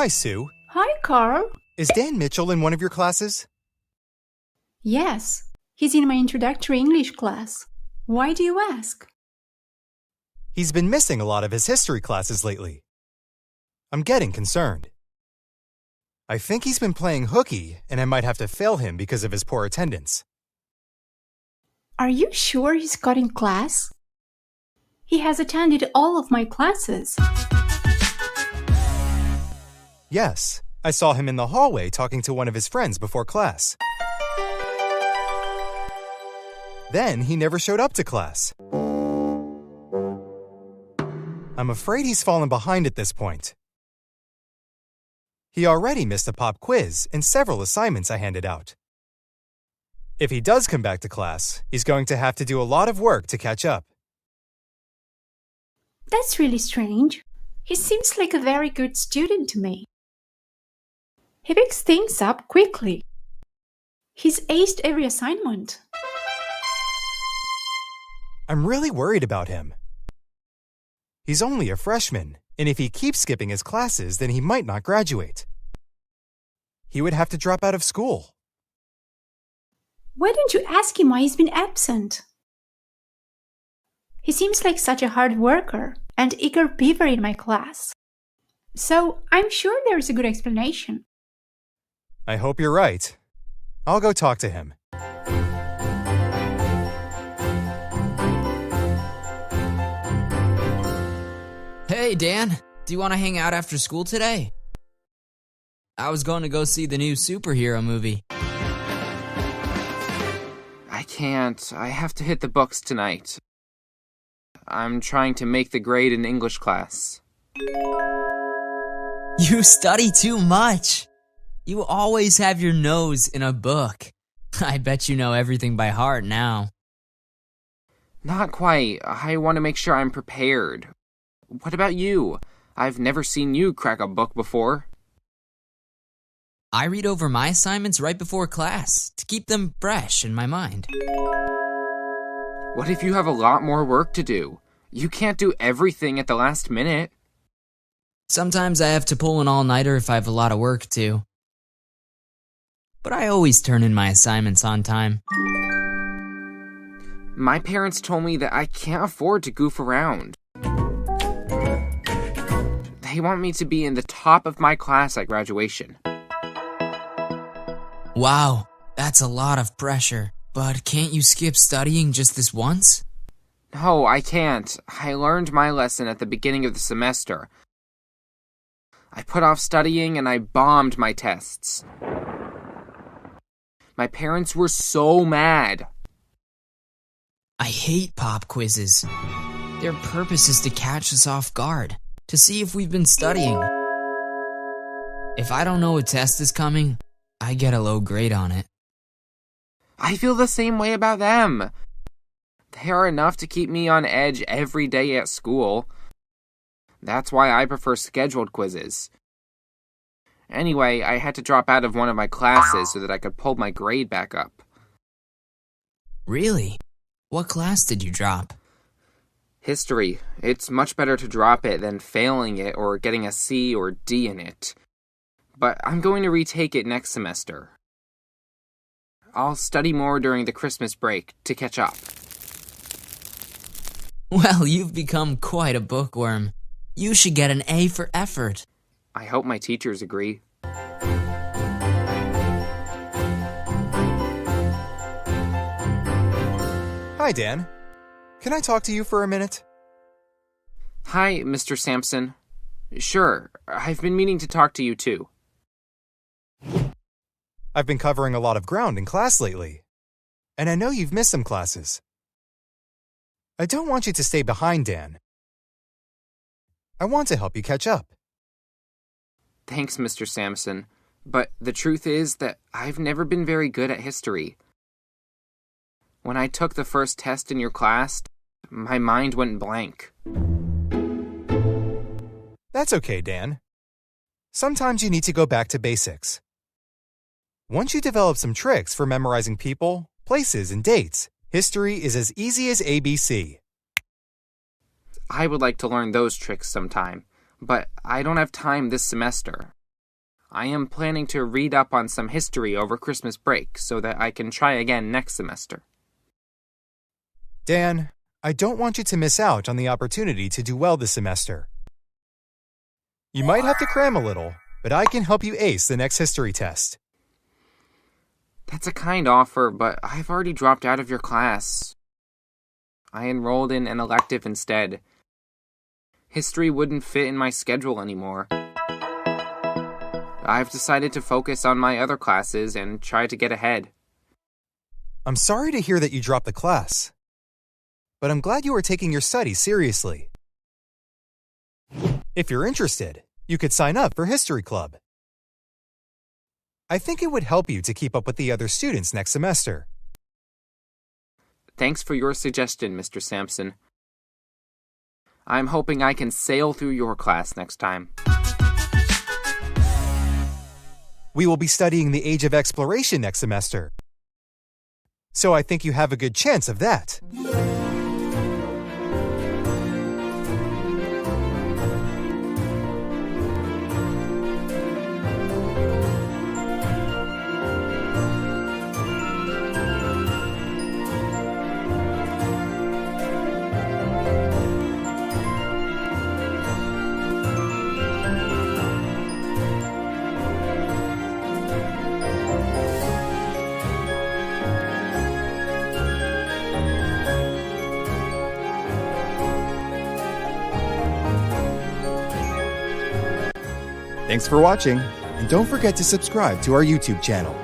Hi, Sue. Hi, Carl. Is Dan Mitchell in one of your classes? Yes, he's in my introductory English class. Why do you ask? He's been missing a lot of his history classes lately. I'm getting concerned. I think he's been playing hooky, and I might have to fail him because of his poor attendance. Are you sure he's cutting class? He has attended all of my classes. Yes, I saw him in the hallway talking to one of his friends before class. Then he never showed up to class. I'm afraid he's fallen behind at this point. He already missed a pop quiz and several assignments I handed out. If he does come back to class, he's going to have to do a lot of work to catch up. That's really strange. He seems like a very good student to me. He picks things up quickly. He's aced every assignment. I'm really worried about him. He's only a freshman, and if he keeps skipping his classes, then he might not graduate. He would have to drop out of school. Why don't you ask him why he's been absent? He seems like such a hard worker and eager beaver in my class. So I'm sure there's a good explanation. I hope you're right. I'll go talk to him. Hey, Dan. Do you want to hang out after school today? I was going to go see the new superhero movie. I can't. I have to hit the books tonight. I'm trying to make the grade in English class. You study too much. You always have your nose in a book. I bet you know everything by heart now. Not quite. I want to make sure I'm prepared. What about you? I've never seen you crack a book before. I read over my assignments right before class to keep them fresh in my mind. What if you have a lot more work to do? You can't do everything at the last minute. Sometimes I have to pull an all-nighter if I have a lot of work to. But I always turn in my assignments on time. My parents told me that I can't afford to goof around. They want me to be in the top of my class at graduation. Wow, that's a lot of pressure. But can't you skip studying just this once? No, I can't. I learned my lesson at the beginning of the semester. I put off studying and I bombed my tests. My parents were so mad. I hate pop quizzes. Their purpose is to catch us off guard, to see if we've been studying. If I don't know a test is coming, I get a low grade on it. I feel the same way about them. They are enough to keep me on edge every day at school. That's why I prefer scheduled quizzes. Anyway, I had to drop out of one of my classes so that I could pull my grade back up. Really? What class did you drop? History. It's much better to drop it than failing it or getting a C or D in it. But I'm going to retake it next semester. I'll study more during the Christmas break to catch up. Well, you've become quite a bookworm. You should get an A for effort. I hope my teachers agree. Hi, Dan. Can I talk to you for a minute? Hi, Mr. Sampson. Sure, I've been meaning to talk to you too. I've been covering a lot of ground in class lately, and I know you've missed some classes. I don't want you to stay behind, Dan. I want to help you catch up. Thanks, Mr. Sampson, but the truth is that I've never been very good at history. When I took the first test in your class, my mind went blank. That's okay, Dan. Sometimes you need to go back to basics. Once you develop some tricks for memorizing people, places, and dates, history is as easy as ABC. I would like to learn those tricks sometime, but I don't have time this semester. I am planning to read up on some history over Christmas break so that I can try again next semester. Dan, I don't want you to miss out on the opportunity to do well this semester. You might have to cram a little, but I can help you ace the next history test. That's a kind offer, but I've already dropped out of your class. I enrolled in an elective instead. History wouldn't fit in my schedule anymore. I've decided to focus on my other classes and try to get ahead. I'm sorry to hear that you dropped the class, but I'm glad you are taking your studies seriously. If you're interested, you could sign up for History Club. I think it would help you to keep up with the other students next semester. Thanks for your suggestion, Mr. Sampson. I'm hoping I can sail through your class next time. We will be studying the Age of Exploration next semester, so I think you have a good chance of that. Thanks for watching, and don't forget to subscribe to our YouTube channel.